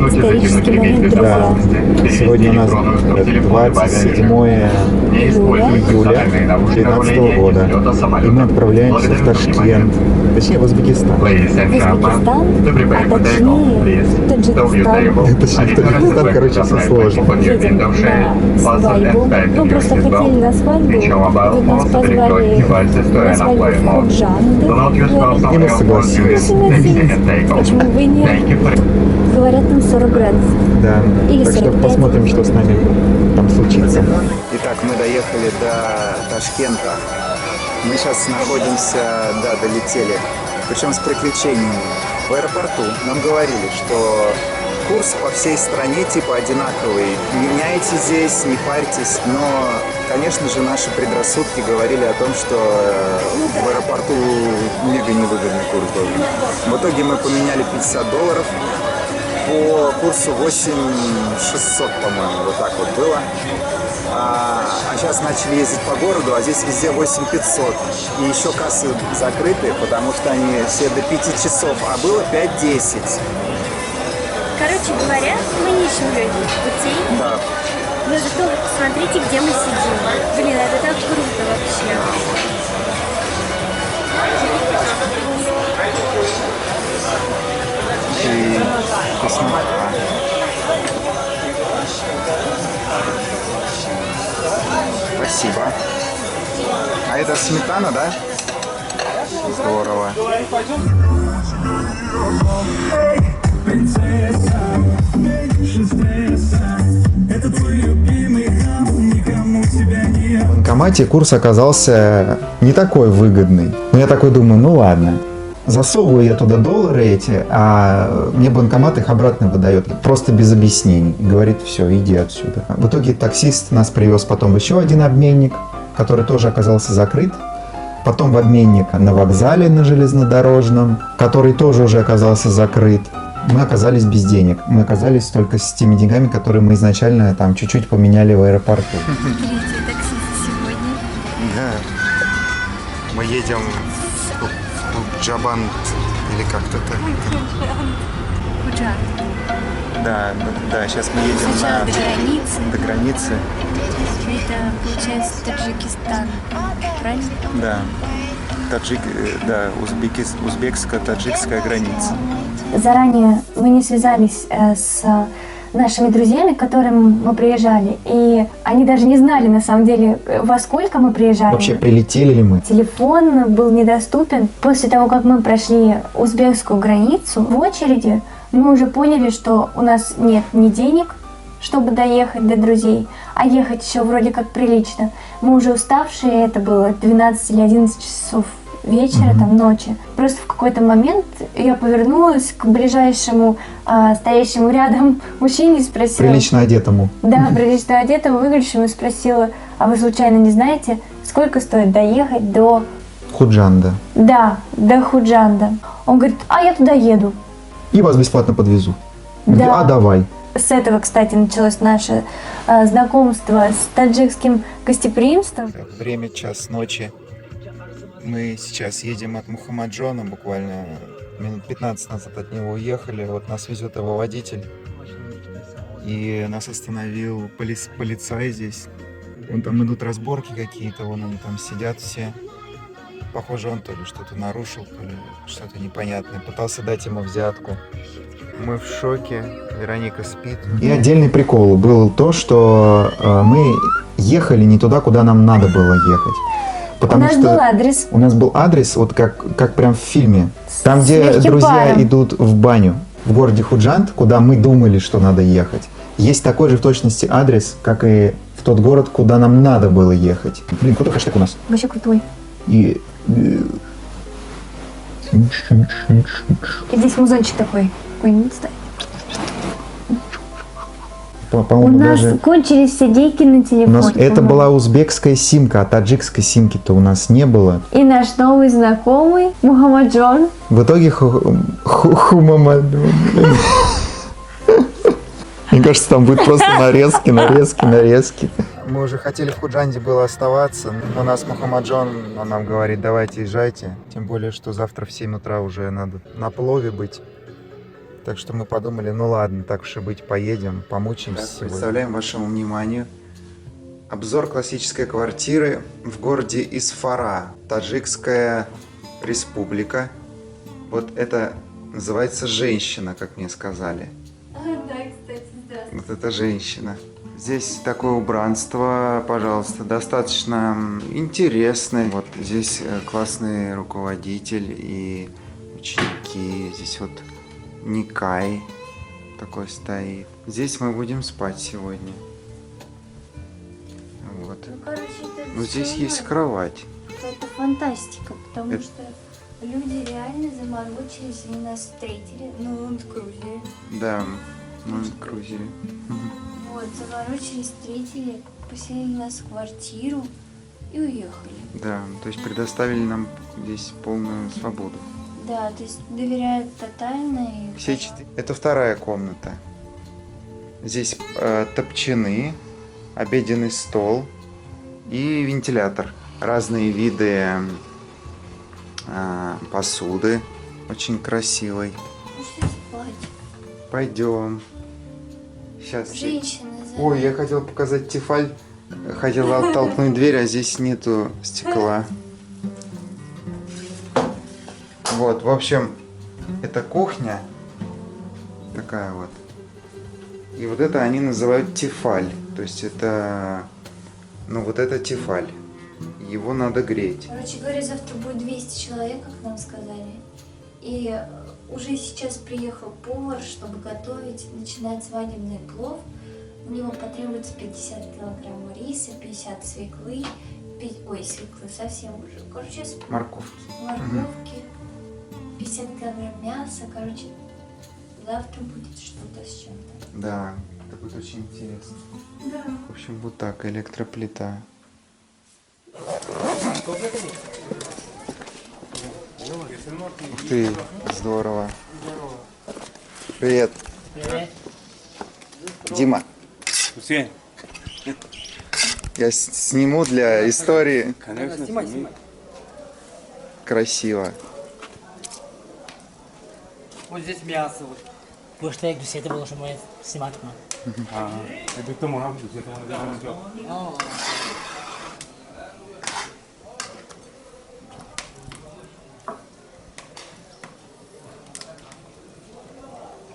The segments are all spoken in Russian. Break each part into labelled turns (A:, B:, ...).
A: Исторический момент,
B: Да.
A: друзья.
B: Сегодня у нас 27 июля 2013 года. И мы отправляемся в Ташкент. Точнее, в Узбекистан.
A: Узбекистан, а точнее Таджикистан.
B: Точнее, Таджикистан, короче, все сложно.
A: Едем на свадьбу. Мы просто хотели на свадьбу. Тут нас позвали на свадьбу в Худжанды.
B: И мы согласились.
A: Почему бы и нет? Говорят, там 40 градусов.
B: Да.
A: Или
B: Так что
A: 45.
B: посмотрим, что с нами там случится. Итак, мы доехали до Ташкента. Мы сейчас находимся, да, долетели. Причем с приключениями. В аэропорту нам говорили, что курс по всей стране типа одинаковый. Меняйте здесь, не парьтесь. Но, конечно же, наши предрассудки говорили о том, что в аэропорту мега невыгодный курс должен. В итоге мы поменяли $50. По курсу 8600, по-моему, вот так вот было. А сейчас начали ездить по городу, а здесь везде 8500. И еще кассы закрыты, потому что они все до 5 часов, а было 5-10.
C: Короче говоря, мы не ищем легких путей,
B: Да.
C: но зато посмотрите, где мы сидим. Блин, это так круто вообще.
B: И посмотри. Спасибо. А это сметана, да? Здорово. В банкомате курс оказался не такой выгодный. Но я такой думаю, ну ладно. Засовываю я туда доллары эти, а мне банкомат их обратно выдает, просто без объяснений. И говорит, все, иди отсюда. В итоге таксист нас привез потом в еще один обменник, который тоже оказался закрыт. Потом в обменник на вокзале на железнодорожном, который тоже уже оказался закрыт. Мы оказались без денег. Мы оказались только с теми деньгами, которые мы изначально там чуть-чуть поменяли в аэропорту.
C: Третий таксист сегодня.
B: Да. Мы едем в Джабан или как-то так.
C: Худжан.
B: Да, сейчас мы едем
C: Сначала до границы.
B: до границы.
C: Это, получается, Таджикистан. Правильно?
B: Да. Узбекско-таджикская граница.
A: Заранее мы не связались с нашими друзьями, к которым мы приезжали. И они даже не знали, на самом деле, во сколько мы приезжали.
B: Вообще, прилетели ли мы?
A: Телефон был недоступен. После того, как мы прошли узбекскую границу, в очереди мы уже поняли, что у нас нет ни денег, чтобы доехать до друзей, а ехать еще вроде как прилично. Мы уже уставшие, это было 12 или 11 часов вечера, там ночи. Просто в какой-то момент я повернулась к ближайшему стоящему рядом мужчине и спросила...
B: Прилично одетому.
A: Да, прилично одетому, выглядящему, и спросила, а вы случайно не знаете, сколько стоит доехать до...
B: Худжанда.
A: Да, до Худжанда. Он говорит, а я туда еду.
B: И вас бесплатно подвезу.
A: Да.
B: А давай.
A: С этого, кстати, началось наше знакомство с таджикским гостеприимством.
B: Время час ночи. Мы сейчас едем от Мухаммаджона, буквально минут 15 назад от него уехали. Вот нас везет его водитель. И нас остановил полицай здесь. Вон там идут разборки какие-то, вон они там сидят все. Похоже, он то ли что-то нарушил, то ли что-то непонятное. Пытался дать ему взятку. Мы в шоке, Вероника спит. И отдельный прикол был то, что мы ехали не туда, куда нам надо было ехать. Потому
A: У нас
B: что
A: был адрес.
B: у нас был адрес, вот как прям в фильме. Там, где
A: С
B: друзья
A: Легким
B: идут в баню. В городе Худжанд, куда мы думали, что надо ехать. Есть такой же в точности адрес, как и в тот город, куда нам надо было ехать. Блин, крутой хэштег у нас.
A: Вообще крутой.
B: И...
A: И здесь музончик такой. Ой, не стоит. У
B: По-моему,
A: нас
B: даже...
A: кончились все дейки на
B: У
A: телефоне.
B: нас это
A: по-моему.
B: была узбекская симка, а таджикской симки-то у нас не было.
A: И наш новый знакомый Мухаммаджон.
B: В итоге Хумамаджон. Мне кажется, там будет просто нарезки. Мы уже хотели в Худжанде было оставаться, но нас Мухаммаджон, он нам говорит, давайте езжайте. Тем более, что завтра в 7 утра уже надо на плове быть. Так что мы подумали, ну ладно, так уж и быть, поедем, помучимся. Так, представляем вашему вниманию обзор классической квартиры в городе Исфара, Таджикская республика. Вот это называется женщина, как мне сказали.
A: Да, кстати, здравствуйте.
B: Вот это женщина. Здесь такое убранство, пожалуйста, достаточно интересное. Вот здесь классный руководитель и ученики. Здесь вот Никай такой стоит. Здесь мы будем спать сегодня. Вот.
A: Ну, короче, это
B: Ну, здесь
A: всё
B: есть кровать.
A: Это фантастика, потому
B: Это-
A: что люди реально заморочились и нас встретили на лэнд-крузере.
B: Да, мы в крузере.
A: Вот, заморочились, встретили, поселили нас в квартиру и уехали.
B: Да, то есть предоставили нам здесь полную свободу.
A: Да, то есть доверяют тотально и...
B: Все четыре. Это вторая комната. Здесь топчаны, обеденный стол и вентилятор. Разные виды посуды, очень красивой.
A: Пошли спать.
B: Пойдем. Сейчас.
A: Женщины
B: Ой, я хотел показать Тефаль. Хотел оттолкнуть дверь, а здесь нету стекла. Вот, в общем, это кухня. Такая вот. И вот это они называют тефаль. То есть это... Ну, вот это тефаль. Его надо греть.
A: Короче говоря, завтра будет 200 человек, как нам сказали. И уже сейчас приехал повар, чтобы готовить, начинать свадебный плов. У него потребуется 50 килограмм риса, 50 свеклы, ой, свеклы совсем уже. Короче,
B: Морковки.
A: морковки, 50 килограмм мяса. Короче, завтра будет что-то с чем-то.
B: Да, это будет очень интересно.
A: Да.
B: В общем, вот так, электроплита. Ух ты, здорово. Привет.
D: Привет.
B: Дима,
D: Хусейн.
B: я сниму для истории.
D: Конечно, снимай.
B: Красиво.
D: Вот здесь мясо. Вот.
E: Потому что я говорю, это было, что мы снимать.
D: Это кто может быть? Это он делал.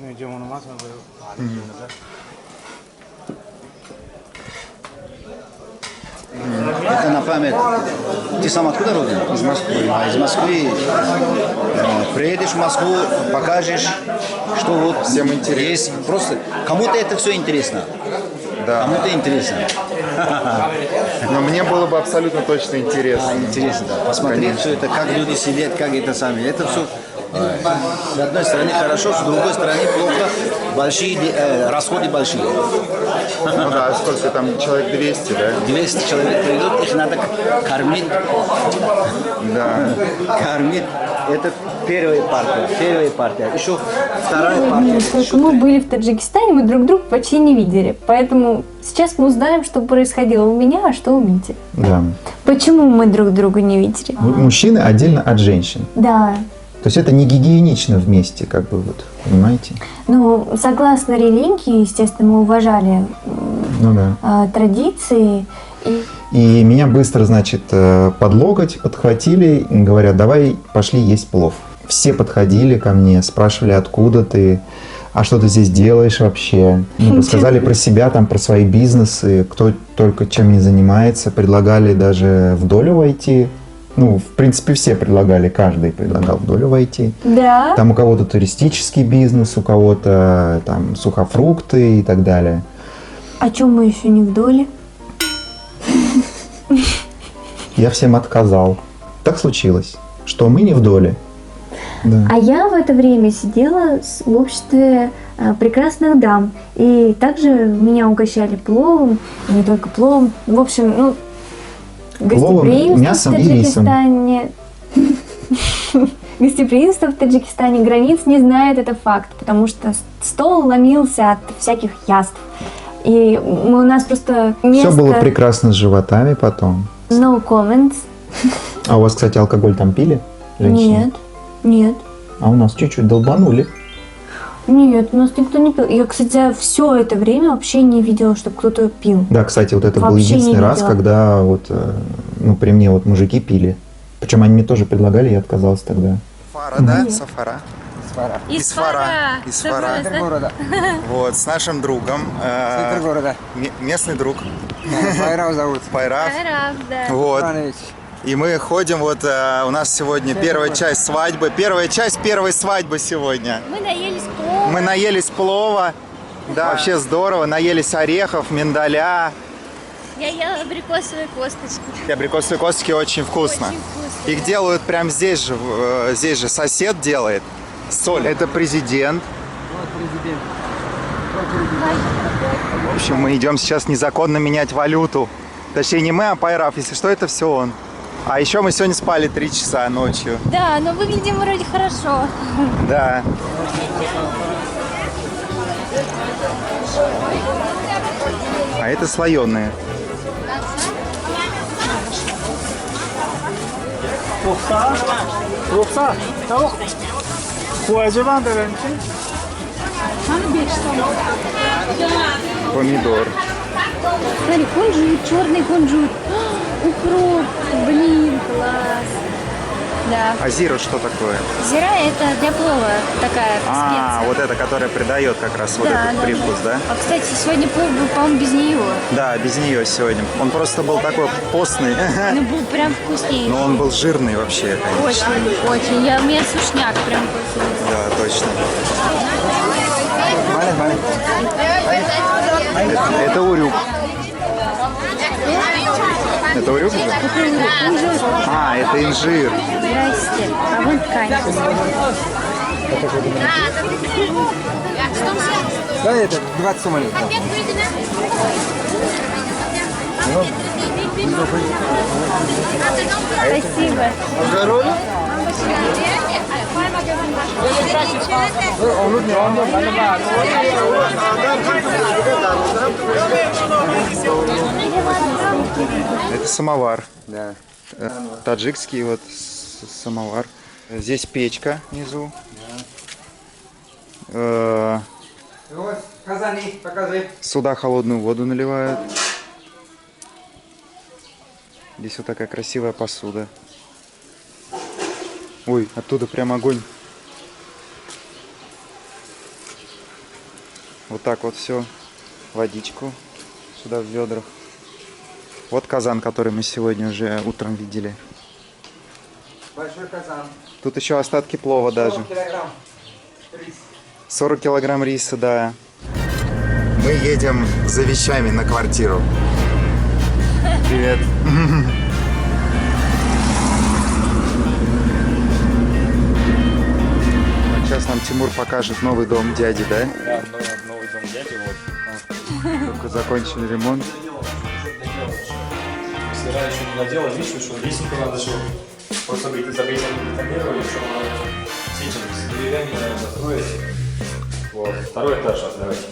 D: Ну, идем на масло.
F: Это на память. Ты сам откуда родом?
B: Из Москвы.
F: Из Москвы. Приедешь в Москву, покажешь, что вот
B: Всем интересно.
F: есть. Просто кому-то это все интересно.
B: Да.
F: Кому-то интересно.
B: Но мне было бы абсолютно точно интересно.
F: Интересно, да. Посмотреть все это, как люди сидят, как это сами. Это все с одной стороны хорошо, с другой стороны плохо. Большие расходы большие.
B: Ну да, сколько там, человек 200, да?
F: 200 человек придут, их надо кормить.
B: Да.
F: Кормить. Это первая партия. Еще вторая партия.
A: Поскольку мы были в Таджикистане, мы друг друга почти не видели. Поэтому сейчас мы узнаем, что происходило у меня, а что у Мити.
G: Да.
A: Почему мы друг друга не видели?
G: Мужчины отдельно от женщин.
A: Да.
G: То есть это не гигиенично вместе, как бы вот, понимаете?
A: Ну, согласно религии, естественно, мы уважали
G: Ну да.
A: традиции.
G: И меня быстро, значит, под локоть подхватили, и говорят, давай пошли есть плов. Все подходили ко мне, спрашивали, откуда ты, а что ты здесь делаешь вообще. Ну, рассказали про себя, там, про свои бизнесы, кто только чем не занимается, предлагали даже в долю войти. Ну, в принципе, все предлагали, каждый предлагал в долю войти.
A: Да.
G: Там у кого-то туристический бизнес, у кого-то там сухофрукты и так далее.
A: А чем мы еще не в доле?
G: Я всем отказал. Так случилось, что мы не в доле. Да.
A: А я в это время сидела в обществе прекрасных дам. И также меня угощали пловом, и не только пловом. В общем, ну,
G: Пловом, мясом и рисом.
A: Гостеприимство в Таджикистане границ не знает, это факт, потому что стол ломился от всяких яств. И у нас просто место...
G: Все было прекрасно с животами потом.
A: No comments.
G: А у вас, кстати, алкоголь там пили? Женщины?
A: Нет, нет.
G: А у нас чуть-чуть долбанули.
A: Нет, у нас никто не пил. Я, кстати, за все это время вообще не видела, чтобы кто-то пил.
G: Да, кстати, вот это был
A: Вообще не
G: единственный раз,
A: видела.
G: когда вот, ну, при мне вот мужики пили. Причем они мне тоже предлагали, я отказался тогда.
B: Фара, да? Сафара.
C: Из Фара.
B: Из Фара.
C: Города.
B: Вот, с нашим другом.
H: города.
B: Местный друг.
H: Байрам зовут.
B: Пайраф.
C: Да.
B: Вот.
H: Иванович.
B: И мы ходим, вот у нас сегодня первая часть свадьбы. Первая часть первой свадьбы сегодня.
C: Мы наелись плова.
B: Мы наелись плова. Да, вообще здорово. Наелись орехов, миндаля.
C: Я ела абрикосовые косточки.
B: И абрикосовые косточки очень вкусно.
C: Очень вкусно.
B: Их делают прямо здесь же сосед делает. Соль. Это президент. В общем, мы идем сейчас незаконно менять валюту. Точнее, не мы, а Пайраф. Если что, это все он. А еще мы сегодня спали 3 часа ночью.
C: Да, но выглядим вроде хорошо.
B: Да. А это слоеные. Помидор.
C: Смотри, кунжут, черный кунжут. Укроп. Блин, класс. Да.
B: А зира что такое?
C: Зира это для плова такая
B: А,
C: специя.
B: вот это, которая придает как раз вот
C: Да,
B: этот
C: да,
B: привкус, да?
C: А, кстати, сегодня плов был, по-моему, без нее.
B: Да, без нее сегодня. Он просто был такой постный,
C: Ну, был прям вкуснее.
B: но он был жирный вообще, конечно.
C: Очень, очень. У меня сушняк прям получился.
B: Да, точно. Это урюк. Это урюк уже? А, это инжир.
C: Здрасте. А вон ткань.
H: Да, это 20 сомалей.
C: Спасибо.
B: Это самовар.
H: Да.
B: Таджикский вот самовар. Здесь печка внизу.
H: Вот, казани, покажи.
B: Сюда холодную воду наливают. Здесь вот такая красивая посуда. Ой, оттуда прям огонь. Вот так вот все. Водичку сюда в ведрах. Вот казан, который мы сегодня уже утром видели.
H: Большой казан.
B: Тут еще остатки плова даже.
H: 40 килограмм.
B: 40 килограмм риса, да. Мы едем за вещами на квартиру. Привет. Сейчас нам Тимур покажет новый дом дяди, да?
D: Да, новый дом дяди, вот.
B: Только закончили ремонт.
D: Если раньше не наделал, видишь, что лестницу надо еще просто забетонировали, чтобы с этим, с деревьями, наверное, застроить. Вот, второй этаж давайте.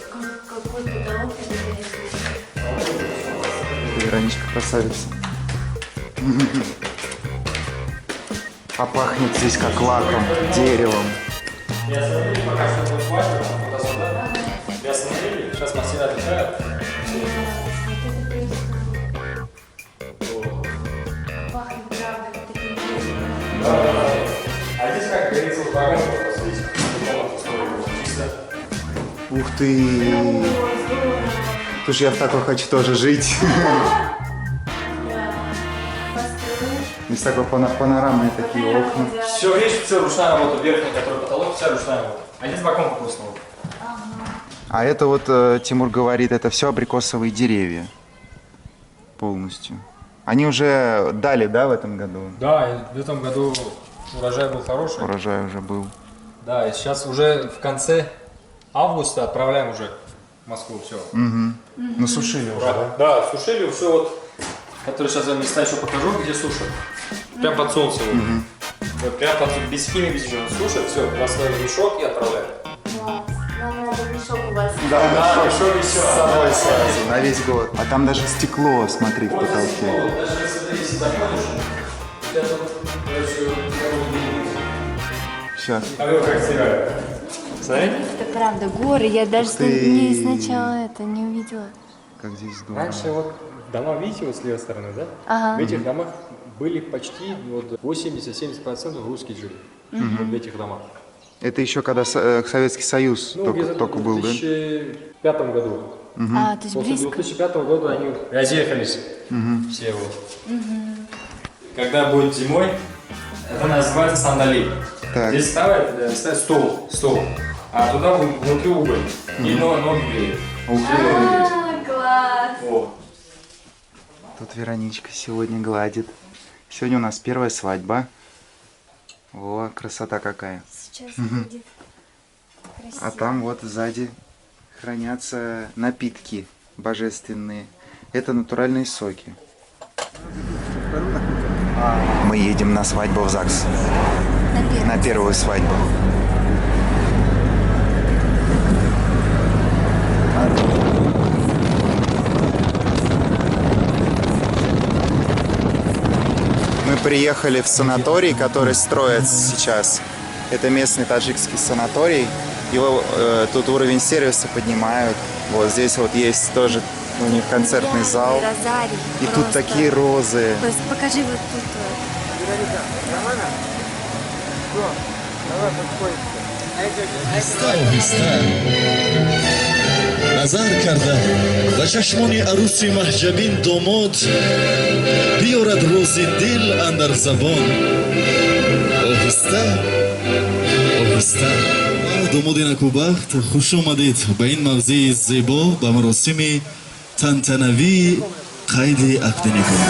B: Вероничка красавица. А пахнет здесь как лаком, деревом.
D: Я смотрели, пока все будет хватит, туда-сюда. Я смотрели, сейчас мастера отвечают. А здесь как говорится, вот вагон просто здесь. Комнату строили, чисто.
B: Ух ты! Слушай, я в такой хочу тоже жить. Здесь такой панорамные такие окна.
D: Все, видишь, все ручная работа, верхний, который потолок, вся ручная работа. А здесь балкон просто вот.
B: А это вот, Тимур говорит, это все абрикосовые деревья. Полностью. Они уже дали, да, в этом году?
D: Да, и в этом году урожай был хороший.
B: Урожай уже был.
D: Да, и сейчас уже в конце августа отправляем уже в Москву все.
B: Насушили уже, да?
D: Да, сушили все вот, которые сейчас я места еще покажу, где сушат. Прям под солнцем. Вот, прям под солнцем, без химии, без ничего. Сушат, все, наслоили мешок и отправляем.
B: Да,
D: мешок и
B: с
D: все.
B: собой сразу, на весь год. А там даже стекло, смотри, в потолке.
D: Вот, даже если заходишь, у тебя тут, короче,
B: Сейчас.
D: а вы как стирали? Смотри.
A: Это правда, горы. Я даже
G: ты.
A: сначала это не увидела.
G: Как здесь здорово.
D: Раньше вот дома, видите, вот с левой стороны, да?
A: Ага.
D: В этих домах были почти вот 80-70% русские жили. Вот в этих домах.
G: Это еще когда Советский Союз только
D: в
G: был, да?
D: 2005 году.
A: А, то есть
D: После
A: близко.
D: 2005 года они разъехались. Все вот. Когда будет зимой, это называется сандали.
G: Так.
D: Здесь ставят стол, а туда внутри уголь. И ноги греют.
A: Класс.
D: Вот.
G: Тут Вероничка сегодня гладит. Сегодня у нас первая свадьба. О, красота какая.
A: Сейчас будет красиво.
G: А там вот сзади хранятся напитки божественные. Это натуральные соки. Мы едем на свадьбу в ЗАГС. На первую свадьбу. Мы приехали в санаторий, который строят сейчас. Это местный таджикский санаторий. Его тут уровень сервиса поднимают. Вот здесь вот есть тоже у них концертный зал.
A: Розарий.
G: И тут такие розы.
A: То есть покажи вот тут.
I: назар карда ва чашмони аруси маҳҷабин домод биёрад рози дил андар забон оҳиста оҳиста домоди накубахт хуш омадед ба ин мавзеи зебо ба маросими тантанавии қайди ақди никоҳ